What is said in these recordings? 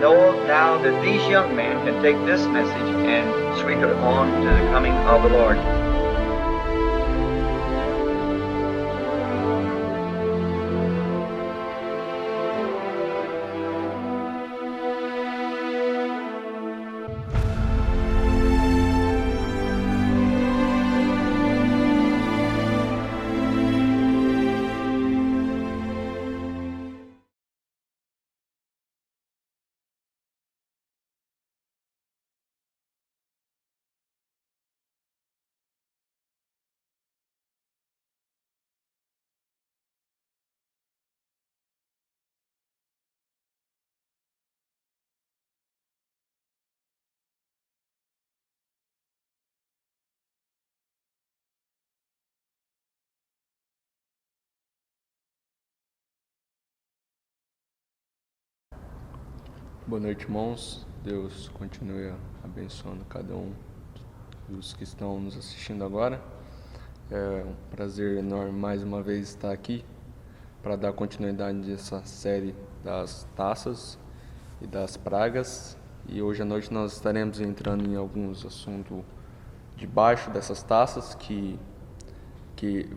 know now that these young men can take this message and sweep it on to the coming of the Lord. Boa noite, irmãos. Deus continue abençoando cada um dos que estão nos assistindo agora. É um prazer enorme mais uma vez estar aqui para dar continuidade nessa série das taças e das pragas. E hoje à noite nós estaremos entrando em alguns assuntos debaixo dessas taças que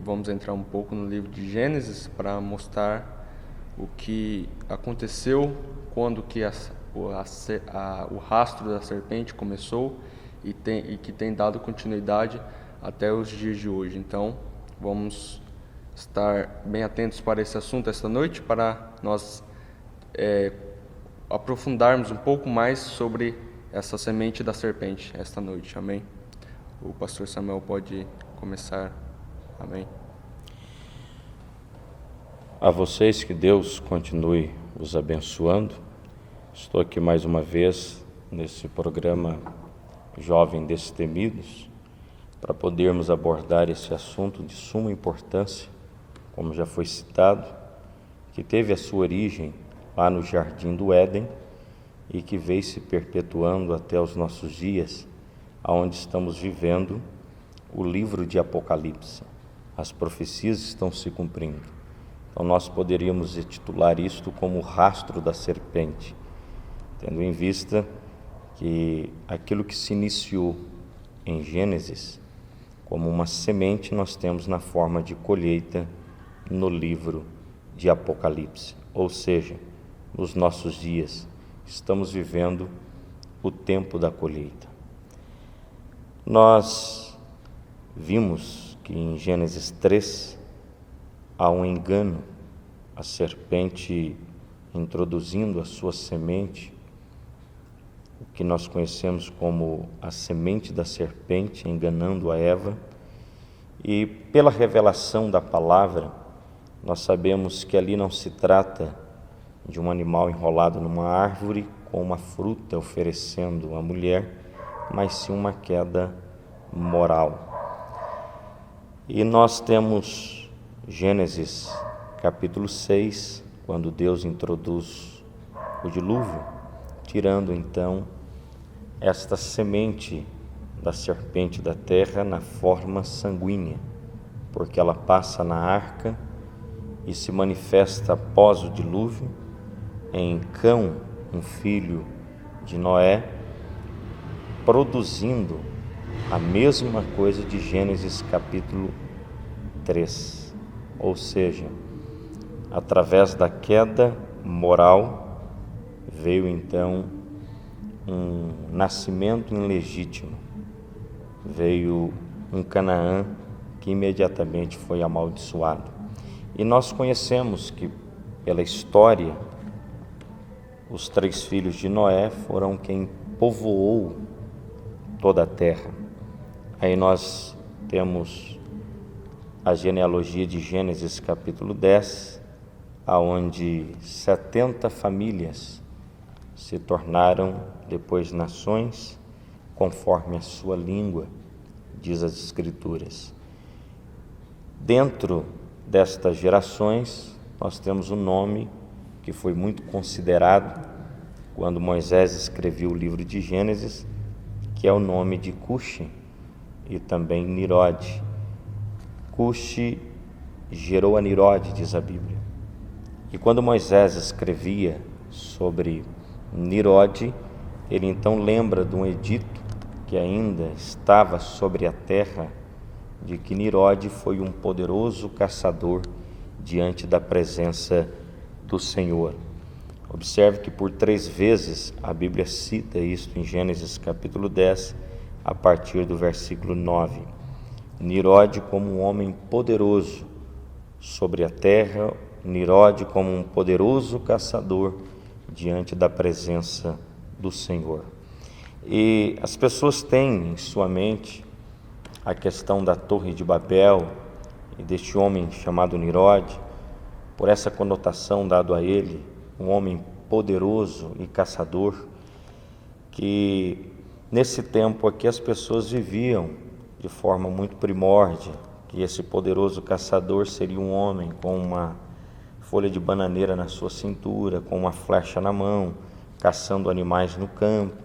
vamos entrar um pouco no livro de Gênesis para mostrar o que aconteceu quando que o rastro da serpente começou e que tem dado continuidade até os dias de hoje. Então, vamos estar bem atentos para esse assunto esta noite, para nós aprofundarmos um pouco mais sobre essa semente da serpente esta noite. Amém? O pastor Samuel pode começar. Amém. A vocês que Deus continue os abençoando. Estou aqui mais uma vez nesse programa Jovem Destemidos para podermos abordar esse assunto de suma importância, como já foi citado, que teve a sua origem lá no Jardim do Éden e que veio se perpetuando até os nossos dias, aonde estamos vivendo o livro de Apocalipse. As profecias estão se cumprindo. Então nós poderíamos titular isto como o rastro da serpente, tendo em vista que aquilo que se iniciou em Gênesis como uma semente nós temos na forma de colheita no livro de Apocalipse. Ou seja, nos nossos dias estamos vivendo o tempo da colheita. Nós vimos que em Gênesis 3 há um engano, a serpente introduzindo a sua semente, o que nós conhecemos como a semente da serpente, enganando a Eva, e pela revelação da palavra, nós sabemos que ali não se trata de um animal enrolado numa árvore com uma fruta oferecendo à mulher, mas sim uma queda moral. E nós temos Gênesis capítulo 6, quando Deus introduz o dilúvio, tirando então esta semente da serpente da terra na forma sanguínea, porque ela passa na arca e se manifesta após o dilúvio em Cão, um filho de Noé, produzindo a mesma coisa de Gênesis capítulo 3, ou seja, através da queda moral veio então um nascimento ilegítimo, veio um Canaã que imediatamente foi amaldiçoado. E nós conhecemos que pela história os 3 filhos de Noé foram quem povoou toda a terra. Aí nós temos a genealogia de Gênesis capítulo 10, aonde 70 famílias se tornaram depois nações, conforme a sua língua, diz as Escrituras. Dentro destas gerações, nós temos um nome que foi muito considerado quando Moisés escreveu o livro de Gênesis, que é o nome de Cuxi e também Nirode. Cuxi gerou a Nirode, diz a Bíblia. E quando Moisés escrevia sobre Nirode, ele então lembra de um edito que ainda estava sobre a terra, de que Nirode foi um poderoso caçador diante da presença do Senhor. Observe que por 3 vezes a Bíblia cita isto em Gênesis capítulo 10, a partir do versículo 9. Nirode como um homem poderoso sobre a terra, Nirode como um poderoso caçador diante da presença do Senhor. E as pessoas têm em sua mente a questão da Torre de Babel e deste homem chamado Nirode, por essa conotação dada a ele, um homem poderoso e caçador, que nesse tempo aqui as pessoas viviam de forma muito primórdia, que esse poderoso caçador seria um homem com uma folha de bananeira na sua cintura, com uma flecha na mão, caçando animais no campo.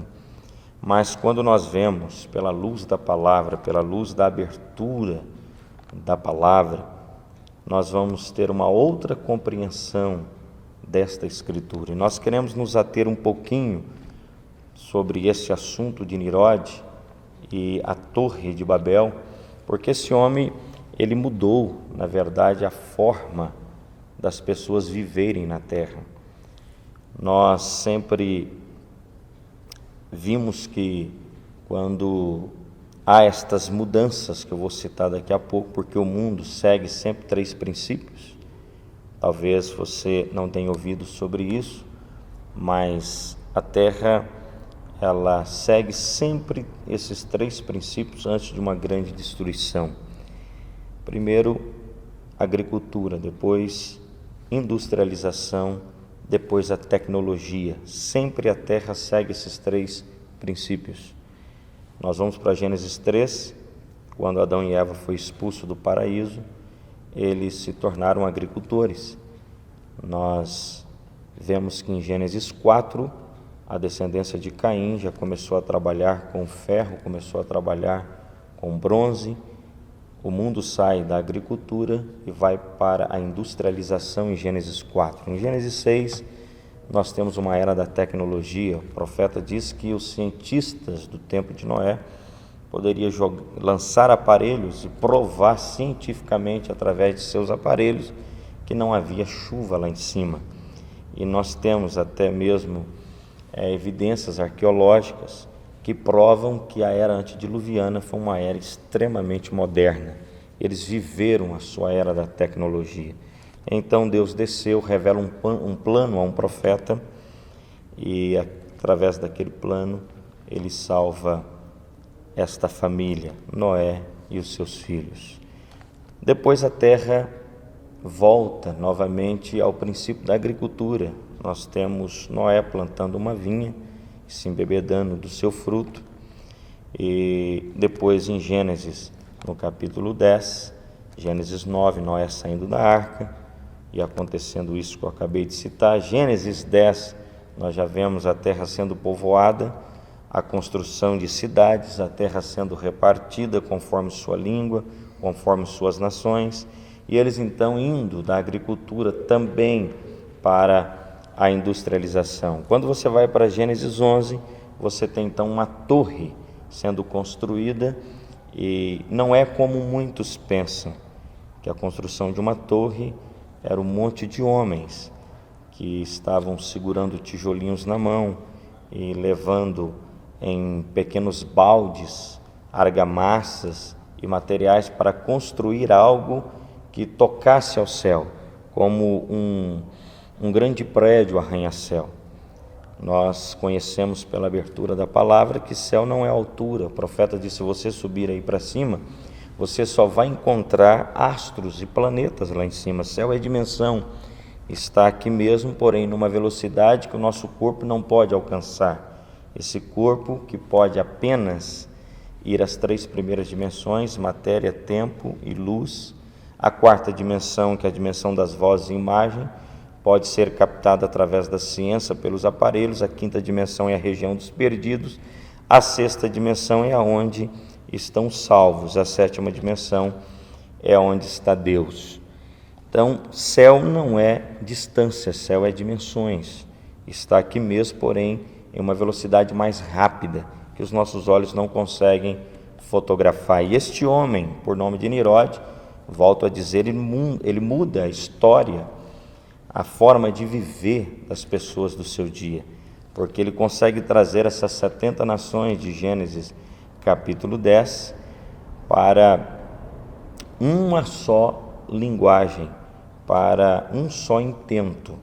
Mas quando nós vemos pela luz da palavra, pela luz da abertura da palavra, nós vamos ter uma outra compreensão desta escritura. E nós queremos nos ater um pouquinho sobre esse assunto de Nirode e a Torre de Babel, porque esse homem, ele mudou, na verdade, a forma das pessoas viverem na terra. Nós sempre vimos que quando há estas mudanças, que eu vou citar daqui a pouco, porque o mundo segue sempre 3 princípios, talvez você não tenha ouvido sobre isso, mas a terra, ela segue sempre esses 3 princípios antes de uma grande destruição. Primeiro, agricultura, depois industrialização, depois a tecnologia. Sempre a terra segue esses 3 princípios. Nós vamos para Gênesis 3, quando Adão e Eva foi expulso do paraíso, eles se tornaram agricultores. Nós vemos que em Gênesis 4, a descendência de Caim já começou a trabalhar com ferro, começou a trabalhar com bronze. O mundo sai da agricultura e vai para a industrialização em Gênesis 4. Em Gênesis 6, nós temos uma era da tecnologia. O profeta diz que os cientistas do tempo de Noé poderiam lançar aparelhos e provar cientificamente, através de seus aparelhos, que não havia chuva lá em cima. E nós temos até mesmo evidências arqueológicas que provam que a era antediluviana foi uma era extremamente moderna. Eles viveram a sua era da tecnologia. Então Deus desceu, revela um plano a um profeta e através daquele plano ele salva esta família, Noé e os seus filhos. Depois a terra volta novamente ao princípio da agricultura. Nós temos Noé plantando uma vinha, se embebedando do seu fruto, e depois em Gênesis, no capítulo 10, Gênesis 9, Noé saindo da arca e acontecendo isso que eu acabei de citar. Gênesis 10, nós já vemos a terra sendo povoada, a construção de cidades, a terra sendo repartida conforme sua língua, conforme suas nações, e eles então indo da agricultura também para a industrialização. Quando você vai para Gênesis 11, você tem então uma torre sendo construída, e não é como muitos pensam, que a construção de uma torre era um monte de homens que estavam segurando tijolinhos na mão e levando em pequenos baldes argamassas e materiais para construir algo que tocasse ao céu, como um grande prédio arranha-céu. Nós conhecemos pela abertura da palavra que céu não é altura. O profeta disse: se você subir aí para cima, você só vai encontrar astros e planetas lá em cima. Céu é dimensão, está aqui mesmo, porém numa velocidade que o nosso corpo não pode alcançar. Esse corpo que pode apenas ir às 3 primeiras dimensões, matéria, tempo e luz. A 4ª dimensão, que é a dimensão das vozes e imagem, pode ser captada através da ciência pelos aparelhos. A 5ª dimensão é a região dos perdidos. A 6ª dimensão é aonde estão salvos. A 7ª dimensão é onde está Deus. Então, céu não é distância, céu é dimensões. está aqui mesmo, porém em uma velocidade mais rápida, que os nossos olhos não conseguem fotografar. E este homem, por nome de Nirode, volto a dizer, ele muda a história, a forma de viver das pessoas do seu dia, porque ele consegue trazer essas 70 nações de Gênesis capítulo 10 para uma só linguagem, para um só intento.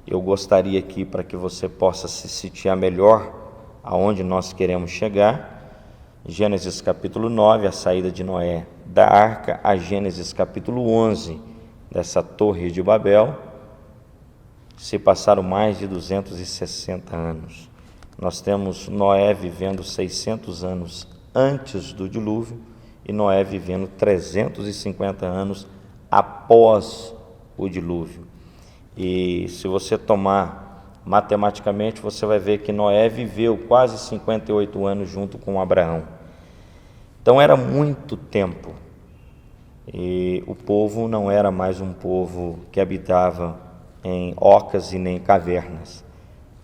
Eu gostaria aqui, para que você possa se situar melhor aonde nós queremos chegar, Gênesis capítulo 9, a saída de Noé da arca, a Gênesis capítulo 11, dessa torre de Babel, se passaram mais de 260 anos. Nós temos Noé vivendo 600 anos antes do dilúvio e Noé vivendo 350 anos após o dilúvio. E se você tomar matematicamente, você vai ver que Noé viveu quase 58 anos junto com Abraão. Então era muito tempo. E o povo não era mais um povo que habitava em ocas e nem cavernas.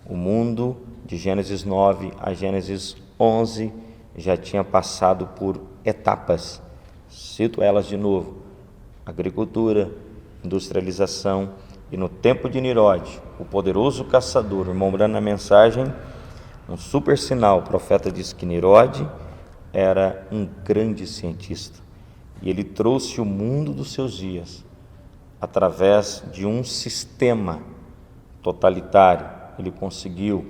O mundo de Gênesis 9 a Gênesis 11 já tinha passado por etapas. Cito elas de novo: agricultura, industrialização, e no tempo de Nirode, o poderoso caçador, o irmão Branham, na mensagem, um super sinal, o profeta disse que Nirode era um grande cientista, e ele trouxe o mundo dos seus dias através de um sistema totalitário. Ele conseguiu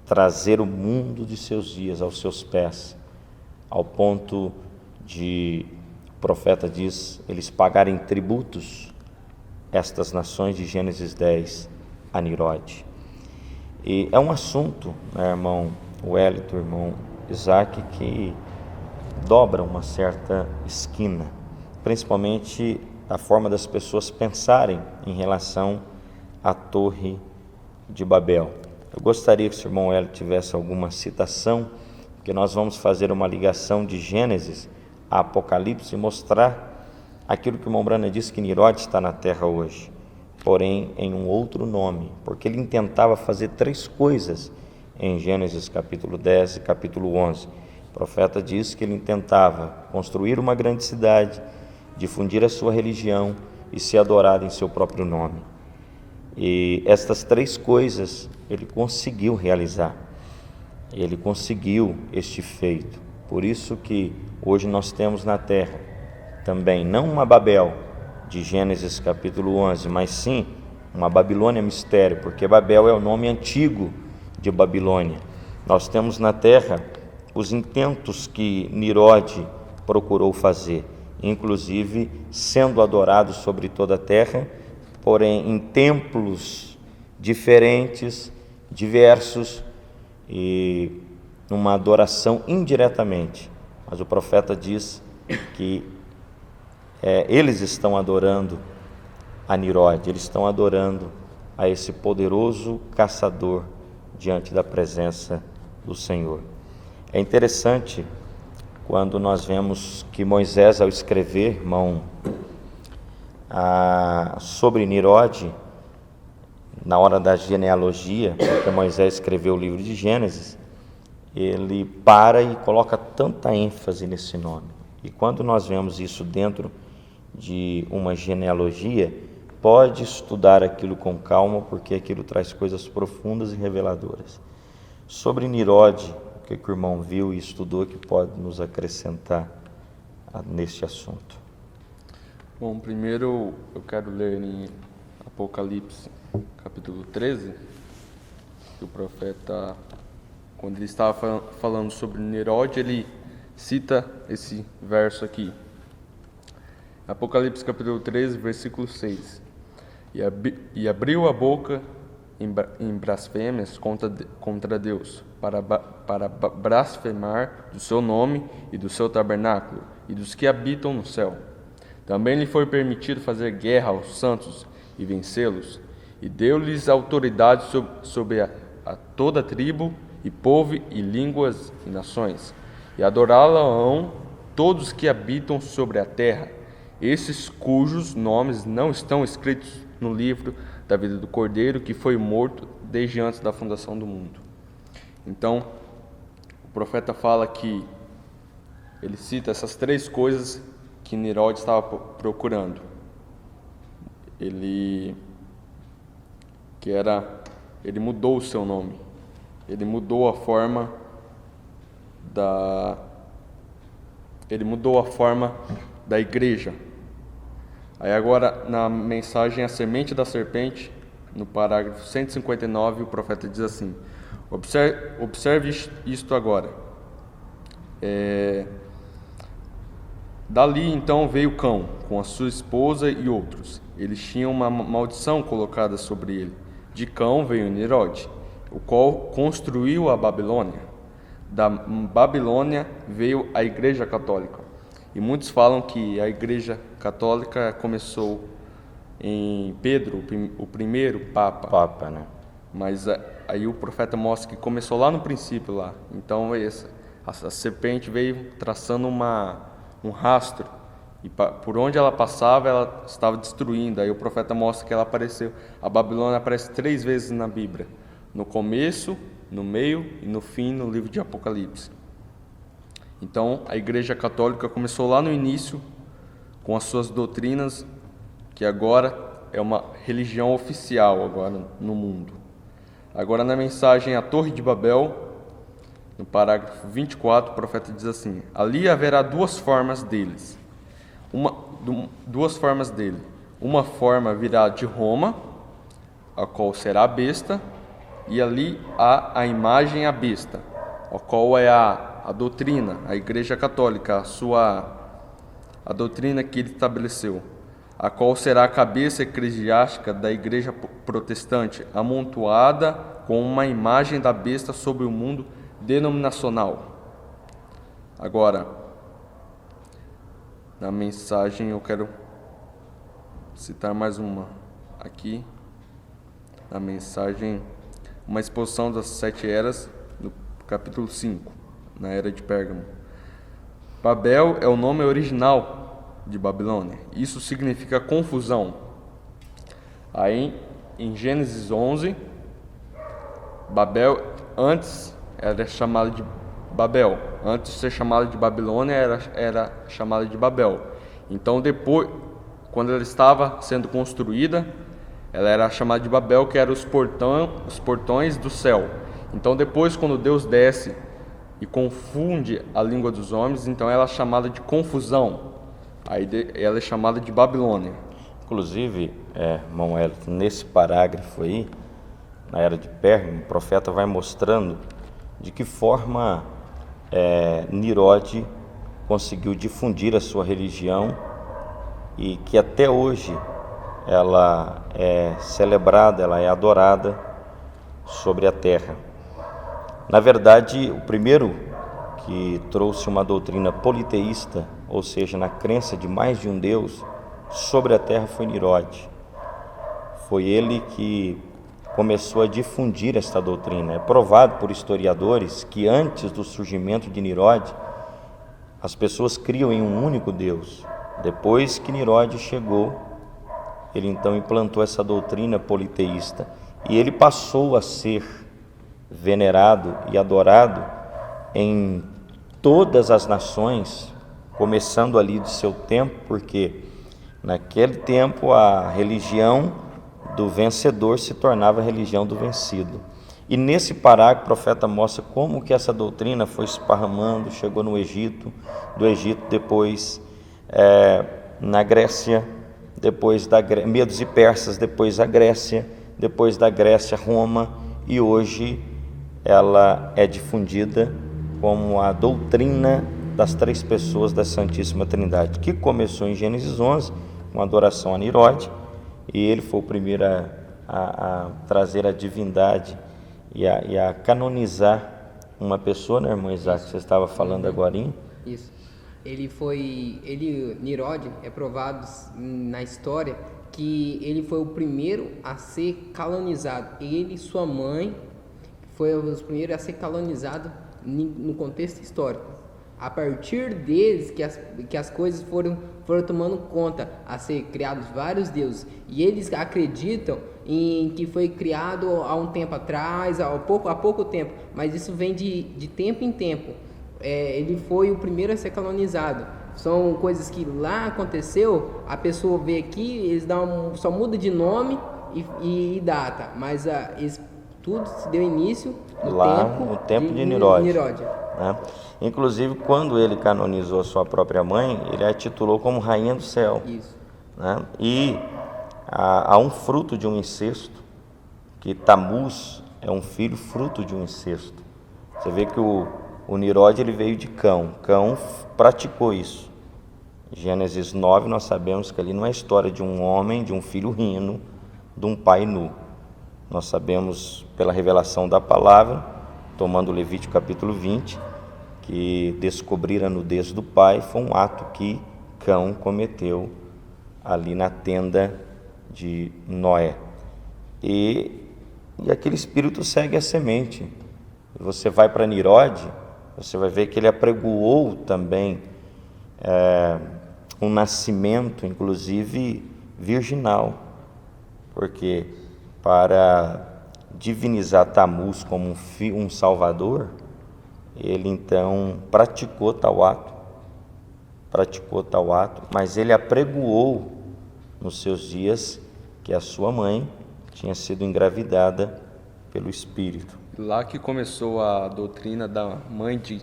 trazer o mundo de seus dias aos seus pés, ao ponto de, o profeta diz, eles pagarem tributos, estas nações de Gênesis 10 a Nirode. E é um assunto, né, irmão Wellington, irmão Isaac, que dobra uma certa esquina, principalmente a forma das pessoas pensarem em relação à Torre de Babel. Eu gostaria que o irmão Wellington tivesse alguma citação, porque nós vamos fazer uma ligação de Gênesis a Apocalipse e mostrar aquilo que o irmão Branham disse, que Nirode está na terra hoje, porém em um outro nome, porque ele intentava fazer 3 coisas em Gênesis capítulo 10 e capítulo 11. O profeta diz que ele intentava construir uma grande cidade, difundir a sua religião e ser adorado em seu próprio nome. E estas 3 coisas ele conseguiu realizar, ele conseguiu este feito. Por isso que hoje nós temos na terra também não uma Babel de Gênesis capítulo 11, mas sim uma Babilônia mistério, porque Babel é o nome antigo de Babilônia. Nós temos na terra os intentos que Nirode procurou fazer, inclusive sendo adorado sobre toda a terra, porém em templos diferentes, diversos, e numa adoração indiretamente. Mas o profeta diz que eles estão adorando a Nirode, eles estão adorando a esse poderoso caçador diante da presença do Senhor. É interessante quando nós vemos que Moisés, ao escrever, irmão, sobre Nirode, na hora da genealogia, porque Moisés escreveu o livro de Gênesis, ele para e coloca tanta ênfase nesse nome. E quando nós vemos isso dentro de uma genealogia, pode estudar aquilo com calma, porque aquilo traz coisas profundas e reveladoras. Sobre Nirode, o que o irmão viu e estudou que pode nos acrescentar neste assunto? Bom, primeiro eu quero ler em Apocalipse, capítulo 13, que o profeta, quando ele estava falando sobre Nirode, ele cita esse verso aqui. Apocalipse capítulo 13, versículo 6. E abriu a boca em blasfêmias contra Deus, para blasfemar do seu nome e do seu tabernáculo e dos que habitam no céu. Também lhe foi permitido fazer guerra aos santos e vencê-los, e deu-lhes autoridade sobre a toda tribo e povo e línguas e nações, e adorá-lo-ão todos que habitam sobre a terra, esses cujos nomes não estão escritos no livro da vida do Cordeiro, que foi morto desde antes da fundação do mundo. Então, o profeta fala que ele cita essas 3 coisas que Nirod estava procurando. Ele mudou o seu nome. Ele mudou a forma da igreja. Aí agora, na mensagem A Semente da Serpente, no parágrafo 159, o profeta diz assim: observe isto agora. Dali então veio Cão, com a sua esposa e outros. Eles tinham uma maldição colocada sobre ele. De Cão veio Nirod, o qual construiu a Babilônia. Da Babilônia veio a Igreja Católica. E muitos falam que a Igreja Católica começou em Pedro, o primeiro Papa. Né? Mas aí o profeta mostra que começou lá no princípio lá. Então a serpente veio traçando um rastro, e por onde ela passava ela estava destruindo. Aí o profeta mostra que ela apareceu. A Babilônia aparece 3 vezes na Bíblia: no começo, no meio e no fim, no livro de Apocalipse. Então a Igreja Católica começou lá no início com as suas doutrinas, que agora é uma religião oficial agora no mundo. Agora, na mensagem A Torre de Babel, no parágrafo 24, o profeta diz assim: ali haverá 2 formas deles. Duas formas dele. Uma forma virá de Roma, a qual será a besta, e ali há a imagem à besta, a qual é a doutrina, a Igreja Católica, a doutrina que ele estabeleceu, a qual será a cabeça eclesiástica da Igreja Protestante, amontoada com uma imagem da besta sobre o mundo denominacional. Agora, na mensagem eu quero citar mais uma aqui, na mensagem Uma Exposição das 7 Eras, no capítulo 5, na Era de Pérgamo. Babel é o nome original de Babilônia. Isso significa confusão. Aí, em Gênesis 11, Babel antes era chamada de Babel. Antes de ser chamada de Babilônia, era chamada de Babel. Então, depois, quando ela estava sendo construída, ela era chamada de Babel, que eram os portões do céu. Então, depois, quando Deus desce e confunde a língua dos homens, então ela é chamada de confusão. Aí ela é chamada de Babilônia. Inclusive, irmão Elton, nesse parágrafo aí, na Era de Pérgamo, o profeta vai mostrando de que forma Nirod conseguiu difundir a sua religião e que até hoje ela é celebrada, ela é adorada sobre a terra. Na verdade, o primeiro que trouxe uma doutrina politeísta, ou seja, na crença de mais de um Deus, sobre a terra foi Nirod. Foi ele que começou a difundir esta doutrina. É provado por historiadores que antes do surgimento de Nirod, as pessoas criam em um único Deus. Depois que Nirod chegou, ele então implantou essa doutrina politeísta e ele passou a ser venerado e adorado em todas as nações, começando ali do seu tempo, porque naquele tempo a religião do vencedor se tornava a religião do vencido. E nesse parágrafo o profeta mostra como que essa doutrina foi esparramando, chegou no Egito, do Egito depois na Grécia, depois Medos e Persas, depois a Grécia, depois da Grécia Roma, e hoje ela é difundida como a doutrina das 3 pessoas da Santíssima Trindade, que começou em Gênesis 11, com adoração a Nirod, e ele foi o primeiro a trazer a divindade e a canonizar uma pessoa, né, irmão Isaac, que você estava falando agorinha? Isso. Nirod é provado na história que ele foi o primeiro a ser canonizado. Ele e sua mãe foram os primeiros a ser canonizados no contexto histórico. A partir deles que as coisas foram tomando conta, a ser criados vários deuses. E eles acreditam em que foi criado há um tempo atrás, há pouco tempo, mas isso vem de tempo em tempo. Ele foi o primeiro a ser canonizado. São coisas que lá aconteceu, a pessoa vê aqui, eles só muda de nome e data, mas tudo se deu início no tempo de Nirode. Né? Inclusive, quando ele canonizou sua própria mãe, ele a titulou como Rainha do Céu. Isso. Né? E há um fruto de um incesto, que Tamuz é um filho fruto de um incesto. Você vê que o Nirode ele veio de Cão. Cão praticou isso. Gênesis 9, nós sabemos que ali não é história de um homem, de um filho rindo, de um pai nu. Nós sabemos pela revelação da palavra, tomando Levítico capítulo 20, que descobrir a nudez do pai foi um ato que Cão cometeu ali na tenda de Noé. E aquele espírito segue a semente. Você vai para Nirode, você vai ver que ele apregoou também um nascimento, inclusive virginal, porque para divinizar Tamuz como um salvador, ele então praticou tal ato, mas ele apregoou nos seus dias que a sua mãe tinha sido engravidada pelo Espírito. Lá que começou a doutrina da mãe de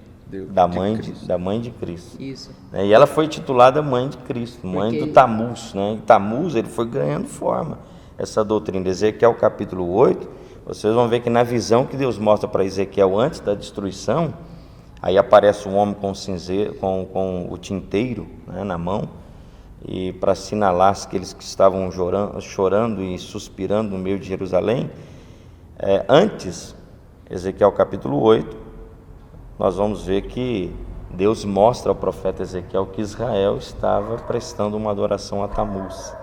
Cristo. Isso. E ela foi titulada Mãe de Cristo, mãe do Tamuz. Né? E Tamuz ele foi ganhando forma, essa doutrina. Ezequiel capítulo 8, vocês vão ver que na visão que Deus mostra para Ezequiel antes da destruição, aí aparece um homem com o tinteiro, né, na mão, e para assinalar aqueles que estavam chorando e suspirando no meio de Jerusalém. Antes, Ezequiel capítulo 8, nós vamos ver que Deus mostra ao profeta Ezequiel que Israel estava prestando uma adoração a Tamuz,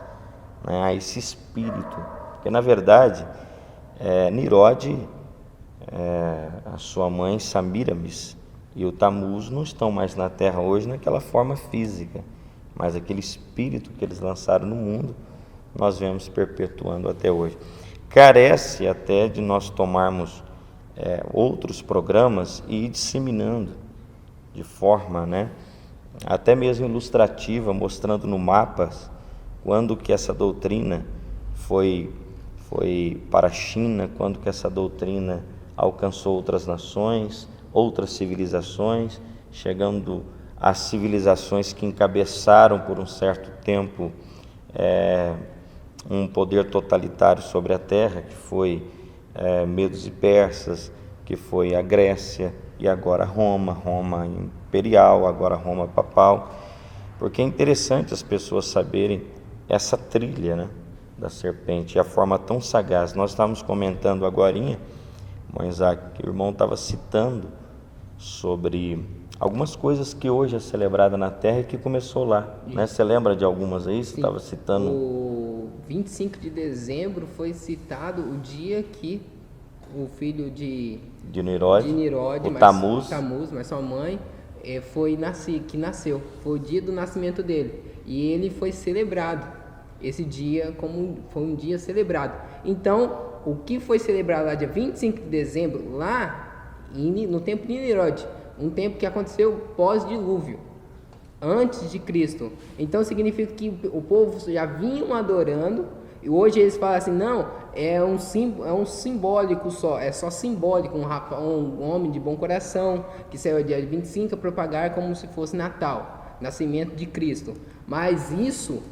né, a esse espírito. Porque, na verdade, Nirode, a sua mãe Samiramis e o Tamuz não estão mais na terra hoje naquela forma física, mas aquele espírito que eles lançaram no mundo, nós vemos perpetuando até hoje. Carece até de nós tomarmos outros programas e ir disseminando de forma, né, até mesmo ilustrativa, mostrando no mapas quando que essa doutrina foi para a China, quando que essa doutrina alcançou outras nações, outras civilizações, chegando às civilizações que encabeçaram por um certo tempo um poder totalitário sobre a terra, que foi Medos e Persas, que foi a Grécia, e agora Roma imperial, agora Roma papal. Porque é interessante as pessoas saberem essa trilha, né, da serpente, e a forma tão sagaz. Nós estávamos comentando agorinha, Isaac, que o irmão estava citando sobre algumas coisas que hoje é celebrada na terra e que começou lá, né? Você lembra de algumas aí? Você estava citando. O 25 de dezembro foi citado o dia que o filho de Nirode, o Tamuz, mas sua mãe nasceu. Foi o dia do nascimento dele. E ele foi celebrado. Esse dia foi um dia celebrado. Então, o que foi celebrado lá dia 25 de dezembro, lá no tempo de Nirode, um tempo que aconteceu pós-dilúvio, antes de Cristo. Então significa que o povo já vinham adorando, e hoje eles falam assim, não, é um simbólico só, é só simbólico, um homem de bom coração, que saiu dia 25 a propagar como se fosse Natal, nascimento de Cristo. Mas isso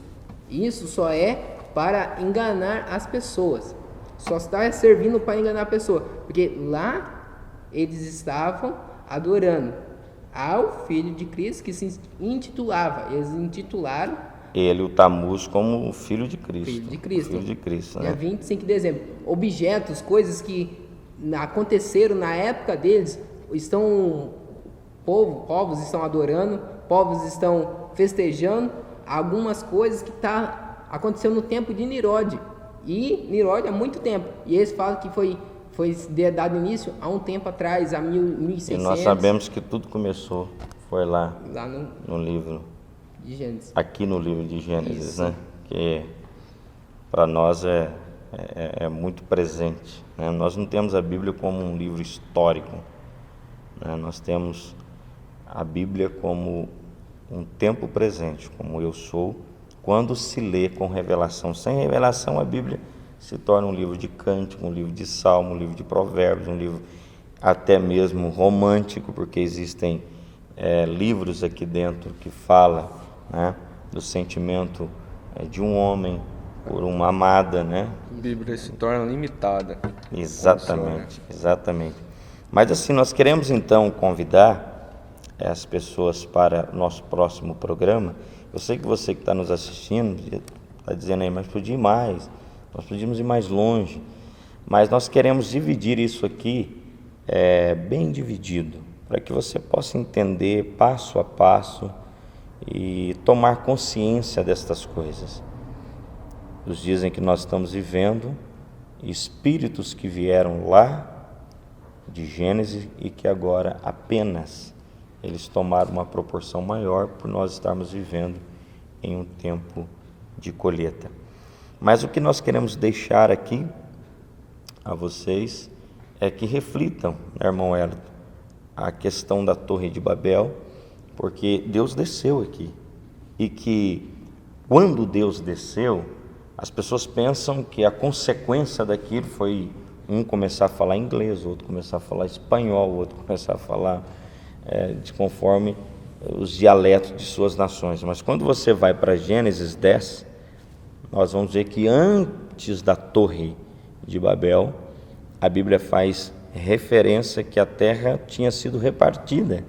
só é para enganar as pessoas, só está servindo para enganar a pessoa, porque lá eles estavam adorando ao Filho de Cristo, que se intitulava, eles intitularam ele, o Tamuz, como o Filho de Cristo. Filho de Cristo, né? Dia 25 de dezembro. Objetos, coisas que aconteceram na época deles, povos estão adorando, povos estão festejando algumas coisas que aconteceu no tempo de Nirode. E Nirode há muito tempo. E eles falam que foi dado início há um tempo atrás, há 1600. E nós sabemos que tudo começou Foi lá lá no livro, de Gênesis. aqui no livro de Gênesis, Isso. né? Que para nós é muito presente, né? Nós não temos a Bíblia como um livro histórico, né? Nós temos a Bíblia como um tempo presente, como eu sou, quando se lê com revelação. Sem revelação, a Bíblia se torna um livro de cântico, um livro de salmo, um livro de provérbios, um livro até mesmo romântico, porque existem livros aqui dentro que falam, né, do sentimento de um homem por uma amada, né? A Bíblia se torna limitada. Exatamente, exatamente. Mas assim, nós queremos então convidar as pessoas para o nosso próximo programa. Eu sei que você que está nos assistindo está dizendo aí, mas podia ir mais, nós podíamos ir mais longe, mas nós queremos dividir isso aqui bem dividido, para que você possa entender passo a passo e tomar consciência destas coisas. Os dias em que nós estamos vivendo, espíritos que vieram lá de Gênesis e que agora apenas eles tomaram uma proporção maior por nós estarmos vivendo em um tempo de colheita. Mas o que nós queremos deixar aqui a vocês é que reflitam, né, irmão Hélio, a questão da Torre de Babel, porque Deus desceu aqui e que quando Deus desceu, as pessoas pensam que a consequência daquilo foi um começar a falar inglês, outro começar a falar espanhol, outro começar a falar de conforme os dialetos de suas nações. Mas quando você vai para Gênesis 10, nós vamos ver que antes da Torre de Babel, a Bíblia faz referência que a terra tinha sido repartida.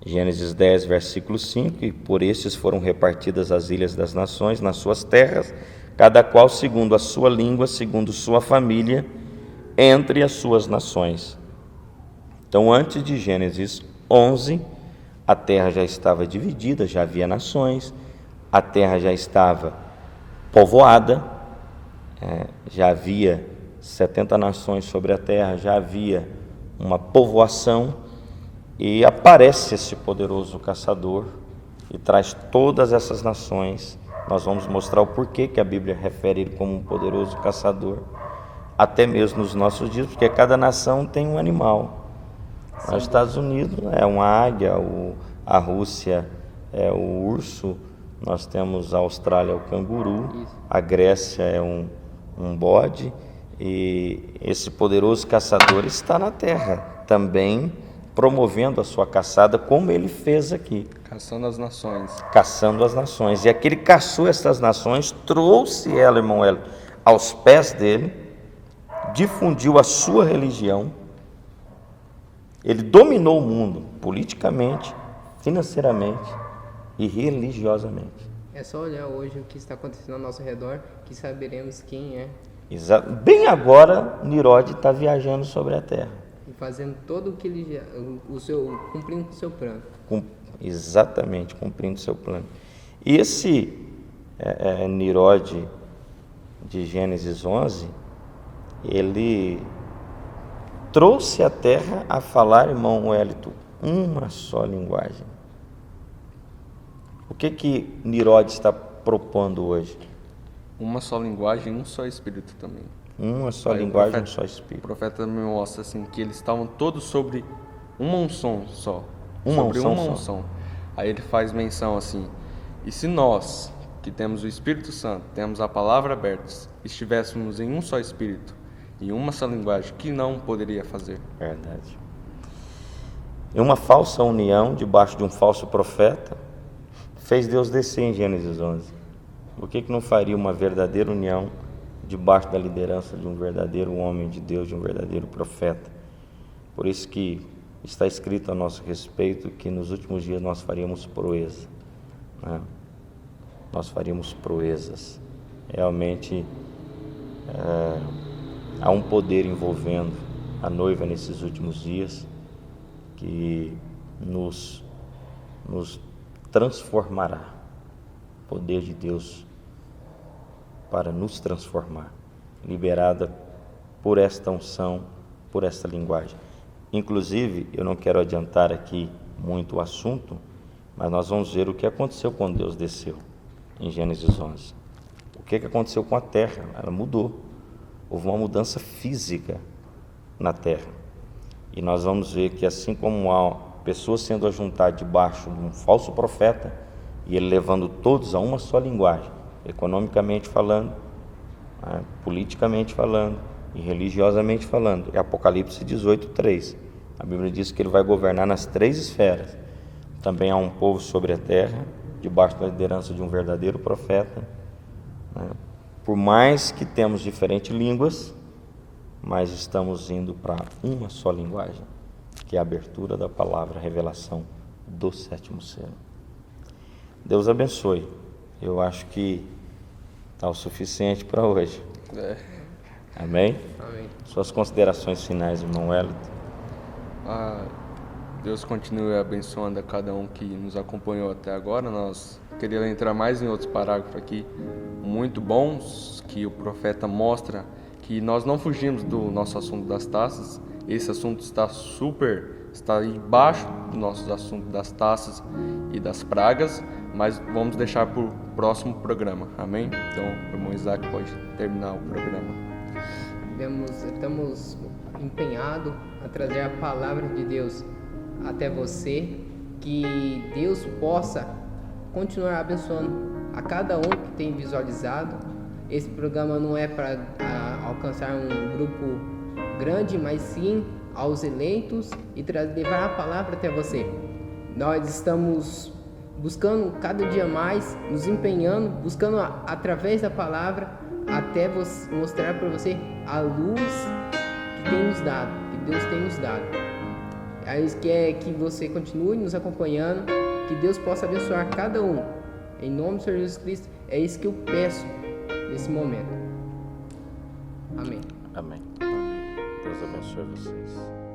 Gênesis 10, versículo 5, e por estes foram repartidas as ilhas das nações nas suas terras, cada qual segundo a sua língua, segundo sua família, entre as suas nações. Então, antes de Gênesis 11, a terra já estava dividida, já havia nações, a terra já estava povoada, já havia 70 nações sobre a terra, já havia uma povoação, e aparece esse poderoso caçador e traz todas essas nações. Nós vamos mostrar o porquê que a Bíblia refere ele como um poderoso caçador, até mesmo nos nossos dias, porque cada nação tem um animal. Os Estados Unidos é uma águia, a Rússia é o urso, nós temos a Austrália o canguru, a Grécia é um bode, e esse poderoso caçador está na terra, também promovendo a sua caçada, como ele fez aqui. Caçando as nações. Caçando as nações. E aquele caçou essas nações, trouxe ela, irmão Hélio, aos pés dele, difundiu a sua religião, ele dominou o mundo politicamente, financeiramente e religiosamente. É só olhar hoje o que está acontecendo ao nosso redor que saberemos quem é. Exato. Bem agora, Nirod está viajando sobre a terra. E fazendo todo o que ele cumprindo o seu plano. Exatamente, cumprindo o seu plano. E esse Nirod de Gênesis 11, ele trouxe a terra a falar, irmão Wellington, uma só linguagem. O que Nirod está propondo hoje? Uma só linguagem, um só espírito também. Uma só Aí linguagem, um só espírito. O profeta me mostra assim, que eles estavam todos sobre uma unção só. Uma sobre unção uma só. unção. Aí ele faz menção assim, e se nós, que temos o Espírito Santo, temos a palavra aberta, estivéssemos em um só espírito, em uma só linguagem, que não poderia fazer? Verdade. E uma falsa união debaixo de um falso profeta fez Deus descer em Gênesis 11. Por que não faria uma verdadeira união debaixo da liderança de um verdadeiro homem de Deus, de um verdadeiro profeta? Por isso que está escrito a nosso respeito que nos últimos dias nós faríamos proeza, né? Nós faríamos proezas. Realmente há um poder envolvendo a noiva nesses últimos dias que nos transformará. O poder de Deus para nos transformar, liberada por esta unção, por esta linguagem. Inclusive, eu não quero adiantar aqui muito o assunto, mas nós vamos ver o que aconteceu quando Deus desceu, em Gênesis 11. O que aconteceu com a terra? Ela mudou. Houve uma mudança física na terra. E nós vamos ver que assim como há pessoas sendo ajuntadas debaixo de um falso profeta, e ele levando todos a uma só linguagem, economicamente falando, politicamente falando e religiosamente falando. É Apocalipse 18:3. A Bíblia diz que ele vai governar nas 3 esferas. Também há um povo sobre a terra, debaixo da liderança de um verdadeiro profeta. Por mais que temos diferentes línguas, mas estamos indo para uma só linguagem, que é a abertura da palavra, a revelação do 7º selo. Deus abençoe. Eu acho que está o suficiente para hoje. Amém? Amém. Suas considerações finais, irmão Wellington. Deus continue abençoando a cada um que nos acompanhou até agora. Nós queríamos entrar mais em outros parágrafos aqui muito bons, que o profeta mostra que nós não fugimos do nosso assunto das taças. Esse assunto está embaixo do nosso assunto das taças e das pragas, mas vamos deixar para o próximo programa. Amém? Então, o irmão Isaac pode terminar o programa. Estamos empenhados a trazer a palavra de Deus até você, que Deus possa continuar abençoando a cada um que tem visualizado. Esse programa não é para alcançar um grupo grande, mas sim aos eleitos e levar a palavra até você. Nós estamos buscando cada dia mais, nos empenhando, buscando através da palavra até mostrar para você a luz que tem nos dado, que Deus tem nos dado. É isso que você continue nos acompanhando, que Deus possa abençoar cada um. Em nome do Senhor Jesus Cristo, é isso que eu peço nesse momento. Amém. Amém. Deus abençoe vocês.